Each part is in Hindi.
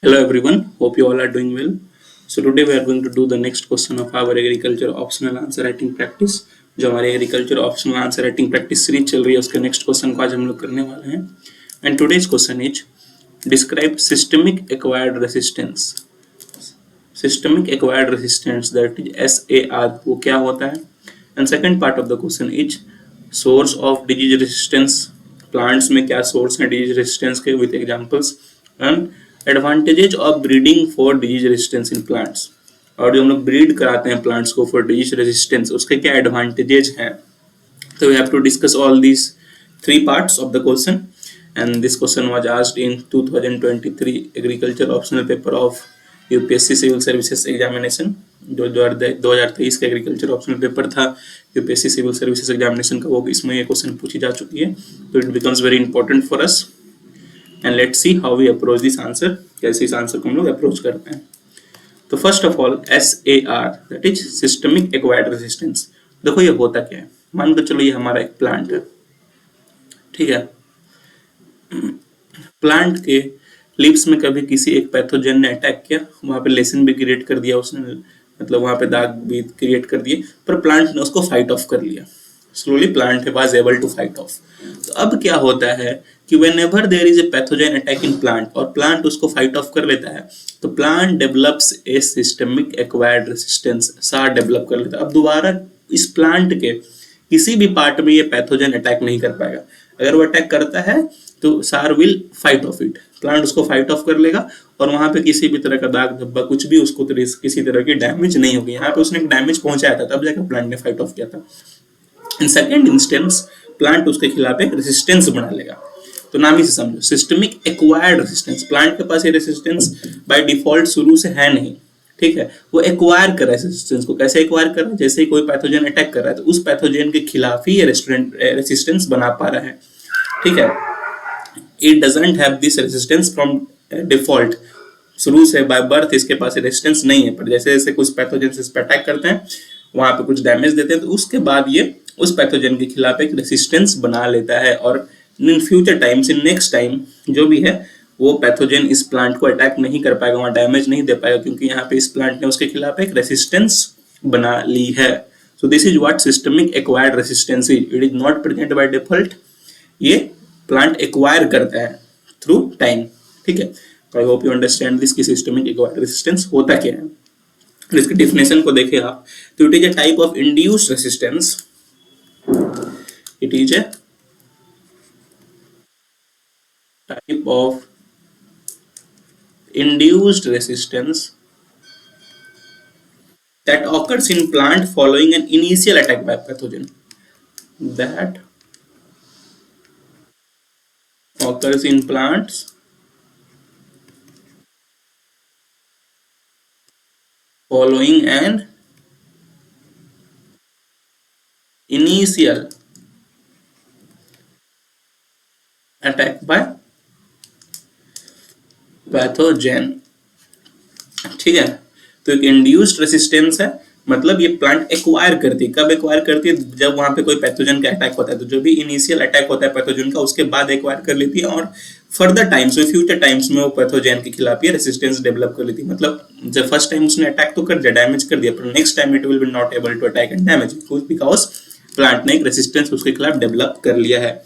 Hello everyone, hope you all are doing well. So today we are going to do the next question of our agriculture optional answer writing practice. जो हमारी agriculture optional answer writing practice series चल रही है उसके नेक्स्ट क्वेश्चन को आज हम लोग करने वाले हैं. And today's question is describe systemic acquired resistance. Systemic acquired resistance that is SAR वो क्या होता है. And second part of the question is source of disease resistance. Plants में क्या सोर्स है डिजीज रेसिस्टेंस के with examples. And advantages of breeding for disease resistance in plants. और जो हम लोग ब्रीड कराते हैं प्लांट्स को फॉर डिजीज रेजिस्टेंस उसके क्या एडवांटेजेज हैं. तो we have to discuss all these three parts of the question. And this question was asked in 2023 agriculture optional paper of UPSC civil services examination. जो 2023 का एग्रीकल्चर ऑप्शनल पेपर था यूपीएससी सिविल सर्विसेज एग्जामिनेशन का, वो इसमें ये क्वेश्चन पूछी जा चुकी है. तो it becomes very important for us. And let's see how we approach this answer. कैसे इस आंसर को हम लोग अप्रोच करते हैं. तो first of all SAR that is systemic acquired resistance. देखो ये होता क्या है. मान के चलो ये हमारा एक प्लांट है, ठीक है. प्लांट के लीव्स में कभी किसी एक पैथोजन ने अटैक किया, वहां पे लेसन भी क्रिएट कर दिया उसने, मतलब वहां पे दाग भी क्रिएट कर दिए, पर प्लांट ने उसको फाइट ऑफ कर लिया. Slowly plant was able to fight off. तो अब क्या होता है कि whenever there is a pathogen attack in plant और प्लांट उसको फाइट ऑफ कर लेता है, तो प्लांट डेवलप्स ए सिस्टमिक एक्वायर्ड रेजिस्टेंस. सार डेवलप कर लेता है. अब दोबारा इस प्लांट के किसी भी पार्ट में ये पैथोजन अटैक नहीं कर पाएगा. अगर वो अटैक करता है तो सार will fight of it. Plant उसको फाइट ऑफ कर लेगा और वहां पे किसी भी तरह का दाग धब्बा कुछ भी उसको किसी तरह की डैमेज नहीं होगी. यहाँ पे उसने डैमेज पहुंचाया था तब जाकर प्लांट ने फाइट ऑफ किया था. इन सेकेंड इंस्टेंस प्लांट उसके खिलाफ एक रेसिस्टेंस बना लेगा. तो नाम ही से समझो सिस्टमिक एक्वायर्ड रेसिस्टेंस. प्लांट के पास ये रेसिस्टेंस बाय डिफॉल्ट शुरू से है नहीं, ठीक है. वो एक्वायर कर रहा है रेसिस्टेंस को. कैसे एक्वायर कर रहा है, जैसे ही कोई पैथोजन अटैक कर रहा है तो उस पैथोजन के खिलाफ ही ये रेसिस्टेंस बना पा रहा है, ठीक है. It doesn't have this resistance from default. शुरू से बाय बर्थ इसके पास रेसिस्टेंस नहीं है, पर जैसे जैसे कुछ पैथोजन इस पर अटैक करते हैं, वहां पे कुछ डैमेज देते हैं, तो उसके बाद ये उस पैथोजन के खिलाफ एक रेसिस्टेंस बना लेता है. और in future times, in next time जो भी है, वो पैथोजन इस प्लांट को अटैक नहीं कर पाएगा, वहां डैमेज नहीं दे पाएगा, क्योंकि यहाँ पे इस प्लांट ने उसके खिलाफ एक रेसिस्टेंस बना ली है. So this is what systemic acquired resistance is. It is not present by default. ये प्लांट एक्वायर करता है थ्रू टाइम, ठीक है. तो I hope you understand this की सिस्टमिक एक्वायर्ड रेसिस्टेंस होता क्या है. इसकी डेफिनेशन को देखें आप, तो it is a type of induced resistance. It is a type of induced resistance that occurs in plant following an initial attack by pathogen. That occurs in plants following an initial attack by pathogen, ठीक है. तो एक इंड्यूस्ड रेसिस्टेंस है, मतलब ये प्लांट एक्वायर करती है. कब एक्वायर करती है, जब वहां पे कोई पैथोजन का अटैक होता है. तो जो भी इनिशियल अटैक होता है पैथोजन का, उसके बाद एक्वायर कर लेती है, और फर्दर टाइम्स में, फ्यूचर टाइम्स में वो पैथोजन के खिलाफ ये रेसिस्टेंस डेवलप कर लेती है. मतलब जब फर्स्ट टाइम उसने अटैक तो कर दिया, डैमेज कर दिया, पर next time it will be not able to attack and damage because plant ने एक रेसिस्टेंस उसके खिलाफ डेवलप कर लिया है.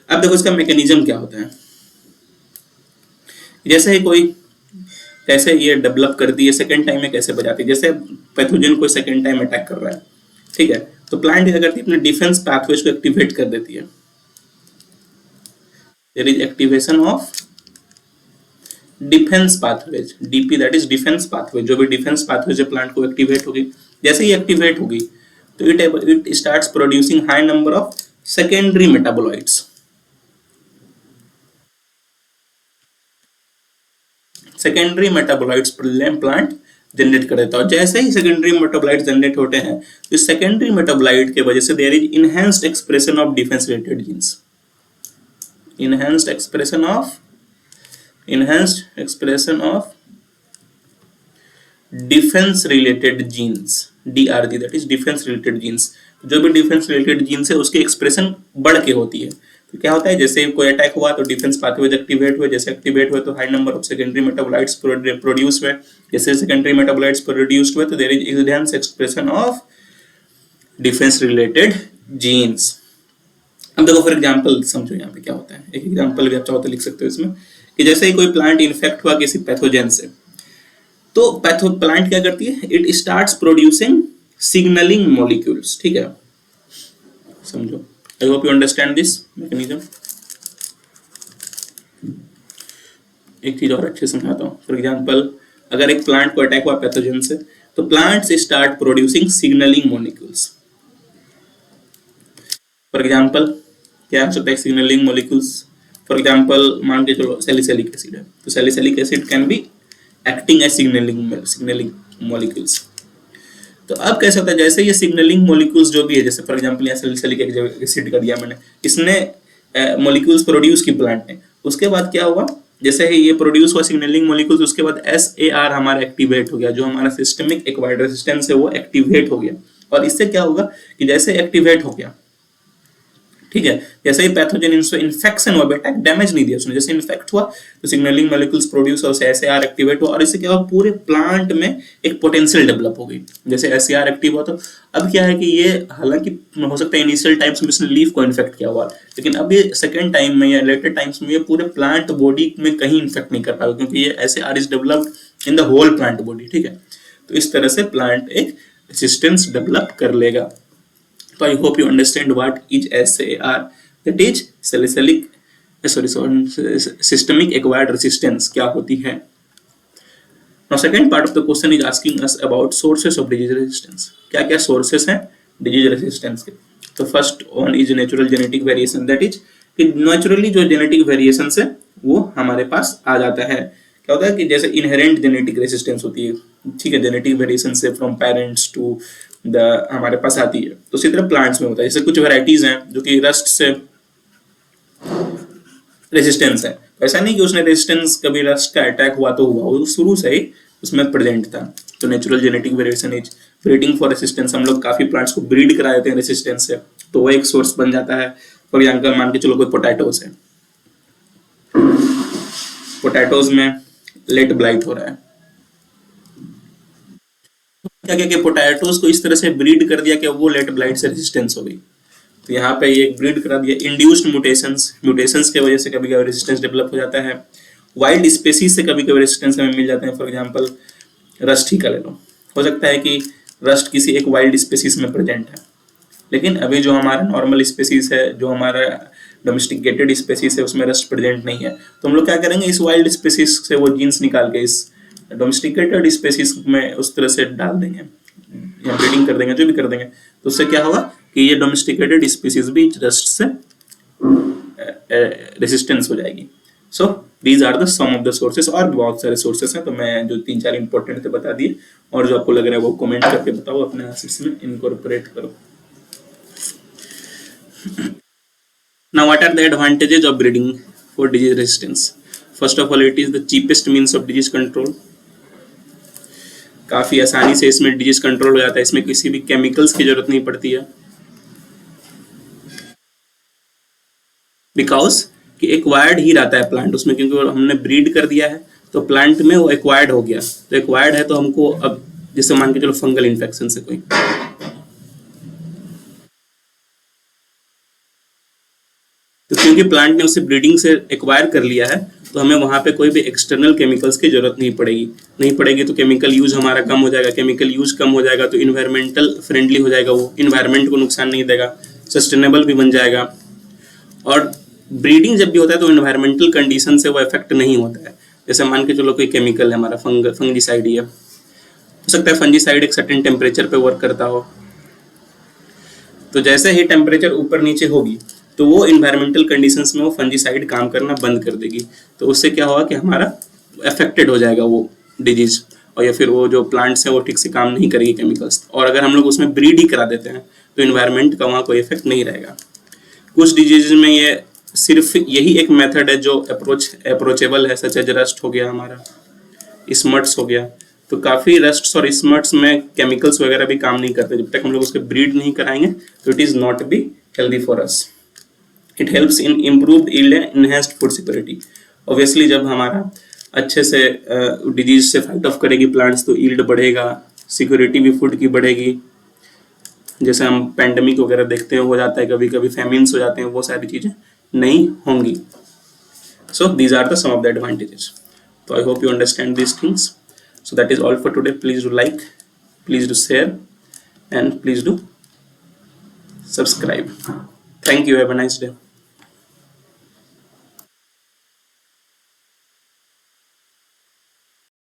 अब देखो इसका मैकेनिज्म क्या होता है. जैसे ही कोई कैसे ये डेवलप करती है, सेकंड टाइम में कैसे बजाती है. जैसे पैथोजन कोई सेकंड टाइम अटैक कर रहा है, ठीक है, तो प्लांट क्या करती है, अपने डिफेंस पाथवेज को एक्टिवेट कर देती है. There is activation of defence pathways, DP that is defence pathways. जो भी डिफेंस पाथवेज है प्लांट को एक्टिवेट होगी. जैसे ही एक्टिवेट होगी तो it starts producing high number of secondary metabolites. Secondary metabolites plant generate कर देता है. और जैसे ही सेकेंडरी मेटाबोलाइट्स जनरेट होते हैं, तो सेकेंडरी मेटाबोलाइट के वजह से there is enhanced expression of defence related genes. Enhanced expression of defence related genes, DRG that is defence related genes. जो भी डिफेंस रिलेटेड जीन्स है उसकी एक्सप्रेशन बढ़ के होती है. तो क्या होता है, जैसे कोई अटैक हुआ तो डिफेंस पाथवेज एक्टिवेट हुए, जैसे एक्टिवेट हुए तो high number of secondary metabolites produce हुए, जैसे सेकेंडरी मेटाबोलाइट्स प्रोड्यूस्ड हुए तो there is enhance expression of defence related genes. अब देखो फॉर एग्जांपल समझो यहाँ पे क्या होता है, एक एग्जांपल भी आप चाहो तो लिख सकते हो इसमें, कि जैसे ही कोई प्लांट इन्फेक्ट हुआ किसी पैथोजन से, तो प्लांट क्या करती है, it starts producing signalling molecules, ठीक है, समझो। I hope you understand this mechanism. एक चीज और अच्छे से समझाता हूँ। फॉर एग्जांपल अगर एक प्लांट को अटैक हुआ पैथोजन से, तो plants start producing signalling molecules. For example क्या हो सकता है सिग्नलिंग मॉलिक्यूल्स, फॉर एग्जांपल मान के चलो सैलिसिलिक एसिड है, तो salicylic acid can be acting as signalling molecules. तो अब कैसे होता है, जैसे ये सिग्नलिंग मॉलिक्यूल्स जो भी है, जैसे फॉर एग्जांपल यहाँ सैलिसिलिक एसिड का दिया मैंने, इसने मॉलिक्यूल्स प्रोड्यूस की प्लांट ने, उसके बाद क्या हुआ, जैसे ही ये प्रोड्यूस हुआ सिग्नलिंग मॉलिक्यूल्स, उसके बाद SAR हमारा एक्टिवेट हो गया, जो हमारा सिस्टमिक एक्वायर्ड रेजिस्टेंस है वो एक्टिवेट हो गया। और इससे क्या होगा कि जैसे एक्टिवेट हो गया, ठीक है, जैसे ही पैथोजन इन्फेक्शन हुआ, बेटा डैमेज नहीं दिया उसने, जैसे इन्फेक्ट हुआ तो सिग्नलिंग मॉलिक्यूल्स प्रोड्यूस और SAR एक्टिवेट हुआ, और इससे क्या हुआ, पूरे प्लांट में एक पोटेंशियल डेवलप हो गई। जैसे SAR एक्टिव हुआ तो अब क्या है कि ये हालांकि हो सकता है इनिशियल टाइम्स में इसने लीफ को इन्फेक्ट किया हुआ, लेकिन अब ये सेकेंड टाइम में या लेटर टाइम्स में ये पूरे प्लांट बॉडी में कहीं इन्फेक्ट नहीं कर पाएगा, क्योंकि ये SAR is developed in the whole plant body, ठीक है। तो इस तरह से प्लांट एक रेजिस्टेंस डेवलप कर लेगा। तो I hope you understand what is SAR, that is systemic acquired resistance क्या होती है। Now second part of the question is asking us about sources of disease resistance। क्या क्या sources हैं disease resistance के। तो first one is natural genetic variation, that is कि naturally जो genetic variations है वो हमारे पास आ जाता है। क्या होता है कि जैसे inherent genetic resistance होती है, ठीक है, genetic variation से from parents to the हमारे पास आती है। तो इसी तरह प्लांट्स में होता है, जैसे कुछ वेराइटीज हैं जो कि रस्ट से रेजिस्टेंस है, ऐसा नहीं कि उसने रेजिस्टेंस कभी रस्ट का अटैक हुआ तो हुआ, वो शुरू से ही उसमें प्रेजेंट था। तो natural genetic variation is breeding for resistance, हम लोग काफी प्लांट्स को ब्रीड करा देते हैं रेजिस्टेंस से, तो वो एक सोर्स बन जाता है। फॉर एग्जांपल मान के चलो कोई पोटैटोस है, पोटैटोस में लेट ब्लाइट हो रहा है, क्या क्या पोटैटोस को इस तरह से ब्रीड कर दिया कि वो लेट ब्लाइट से रेजिस्टेंस हो गई। तो यहाँ पे ये ब्रीड करा दिया, इंड्यूस्ड म्यूटेशंस के वजह से कभी कभी रेजिस्टेंस डेवलप हो जाता है। वाइल्ड स्पेसीज से कभी कभी रेजिस्टेंस हमें मिल जाते हैं। फॉर एग्जांपल रस्ट ही का ले लो, हो सकता है कि रस्ट किसी एक वाइल्ड स्पेसीज में प्रेजेंट है, लेकिन अभी जो हमारा नॉर्मल स्पेसीज है, जो हमारा डोमेस्टिकेटेड स्पेसीज है, उसमें रस्ट प्रेजेंट नहीं है। तो हम लोग क्या करेंगे, इस वाइल्ड स्पेसीज से वो जीन्स निकाल के इस डोमेस्टिकेटेड स्पेसीज में उस तरह से डाल देंगे या ब्रीडिंग कर देंगे, जो भी कर देंगे। तो उससे क्या होगा कि ये डोमेस्टिकेटेड स्पीसीज भी रस्ट से रेजिस्टेंस हो जाएगी। So these are the some of the sources, और बहुत सारे सोर्सेस हैं, तो मैं जो 3-4 इंपॉर्टेंट थे बता दिए, और जो आपको लग रहा है वो कमेंट करके बताओ, अपने आंसर्स में इनकॉर्पोरेट करो। Now what are the advantages of breeding for disease resistance. First of all it is the cheapest means of disease control, काफी आसानी से इसमें डिजीज कंट्रोल हो जाता है, इसमें किसी भी केमिकल्स की जरूरत नहीं पड़ती है, बिकॉज कि एक्वायर्ड ही रहता है प्लांट उसमें, क्योंकि हमने ब्रीड कर दिया है तो प्लांट में वो एक्वायर्ड हो गया। तो एक्वायर्ड है तो हमको अब जैसे मान के चलो फंगल इन्फेक्शन से कोई, तो क्योंकि प्लांट ने उसे ब्रीडिंग से एक्वायर कर लिया है तो हमें वहां पे कोई भी एक्सटर्नल केमिकल्स की जरूरत नहीं पड़ेगी। तो केमिकल यूज हमारा कम हो जाएगा, केमिकल यूज कम हो जाएगा तो इन्वायरमेंटल फ्रेंडली हो जाएगा, वो इन्वायरमेंट को नुकसान नहीं देगा, सस्टेनेबल भी बन जाएगा। और ब्रीडिंग जब भी होता है तो इन्वायरमेंटल कंडीशन से वो इफेक्ट नहीं होता है। जैसे मान के चलो कोई केमिकल है हमारा फंजीसाइड ही है, हो सकता है फंजीसाइड एक सर्टेन टेम्परेचर पे वर्क करता हो, तो जैसे ही टेम्परेचर ऊपर नीचे होगी तो वो इन्वायरमेंटल कंडीशंस में वो फंजीसाइड काम करना बंद कर देगी। तो उससे क्या होगा कि हमारा अफेक्टेड हो जाएगा वो डिजीज, और या फिर वो जो प्लांट्स हैं वो ठीक से काम नहीं करेगी केमिकल्स। और अगर हम लोग उसमें ब्रीड ही करा देते हैं तो इन्वायरमेंट का वहाँ कोई इफेक्ट नहीं रहेगा। कुछ डिजीज में ये सिर्फ यही एक मेथड है जो अप्रोचेबल है, सच एज रस्ट हो गया, हमारा स्मट्स हो गया। तो काफ़ी रस्ट्स और स्मट्स में केमिकल्स वगैरह भी काम नहीं करते, जब तक हम लोग उसके ब्रीड नहीं कराएंगे तो it is not be healthy for us. It helps in improved yield and enhanced food security. Obviously जब हमारा अच्छे से डिजीज से फाइट ऑफ करेगी प्लांट्स तो यील्ड बढ़ेगा, सिक्योरिटी भी फूड की बढ़ेगी। जैसे हम पैंडेमिक वगैरह देखते हैं, हो जाता है कभी कभी, फैमिन्स हो जाते हैं, वो सारी चीज़ें नहीं होंगी। So these are the some of the advantages. So I hope you understand these things. So that is all for today. Please do like, please do share, and please do subscribe. Thank you. Have a nice day.